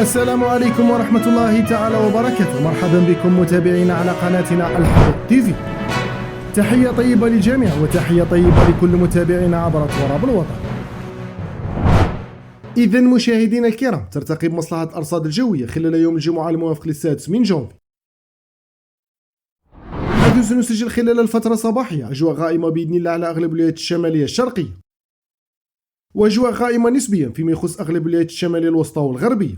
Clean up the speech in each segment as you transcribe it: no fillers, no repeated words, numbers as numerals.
السلام عليكم ورحمة الله تعالى وبركاته. مرحبا بكم متابعينا على قناتنا الحروق تي في. تحية طيبة للجميع وتحية طيبة لكل متابعينا عبر تراب الوطن. إذا مشاهدينا الكرام، ترتقب مصلحة الأرصاد الجوية خلال يوم الجمعة الموافق للسادس من جونفي، حيث سنسجل خلال الفترة الصباحية أجواء غائمة بإذن الله على أغلب الولايات الشمالية الشرقية، وأجواء غائمة نسبيا فيما يخص أغلب الولايات الشمالية الوسطى والغربية،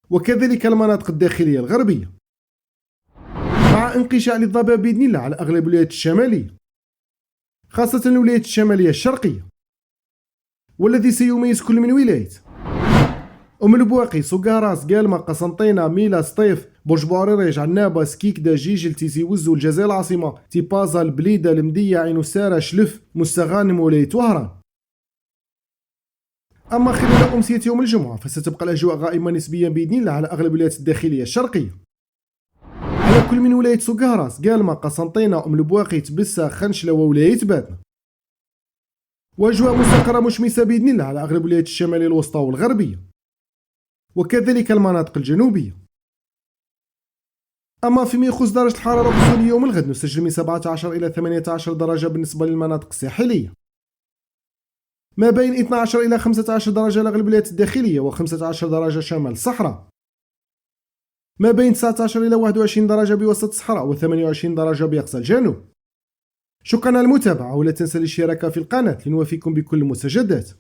وكذلك المناطق الداخلية الغربية، مع انقشاع للضباب بإذن الله على أغلب الولايات الشمالية، خاصة الولايات الشمالية الشرقية، والذي سيميز كل من ولاية أم البواقي، سوقاراس، قالمة، قسنطينة، ميلا، سطيف، برج بوعريريج، عنابة، سكيكدا، جيجل، تيسي وزو، الجزائر العاصمة، تيبازا، البليدة، المدية، عين السارة، شلف، مستغانم، ولاية وهران. أما خلال أمسية يوم الجمعة فستبقى الأجواء غائمة نسبيا بإذن الله على أغلب الولايات الداخلية الشرقية، على كل من ولاية سوقاراس، قالمة، قسنطينة، أم البواقي، تبسة، خنشلة، وولاية باتنا، وأجواء مستقرة مشمسة بإذن الله على أغلب الولايات الشمالية الوسطى والغربية، وكذلك المناطق الجنوبية. أما فيما يخص درجة الحرارة الأقصوية يوم الغد، نسجل من 17 إلى 18 درجة بالنسبة للمناطق الساحلية، ما بين 12 إلى 15 درجة لأغلب الولايات الداخلية، و15 درجة شمال الصحراء، ما بين 19 إلى 21 درجة بوسط الصحراء، و28 درجة بأقصى الجنوب. شكرا على المتابعة، ولا تنسى الاشتراك في القناة لنوافيكم بكل المستجدات.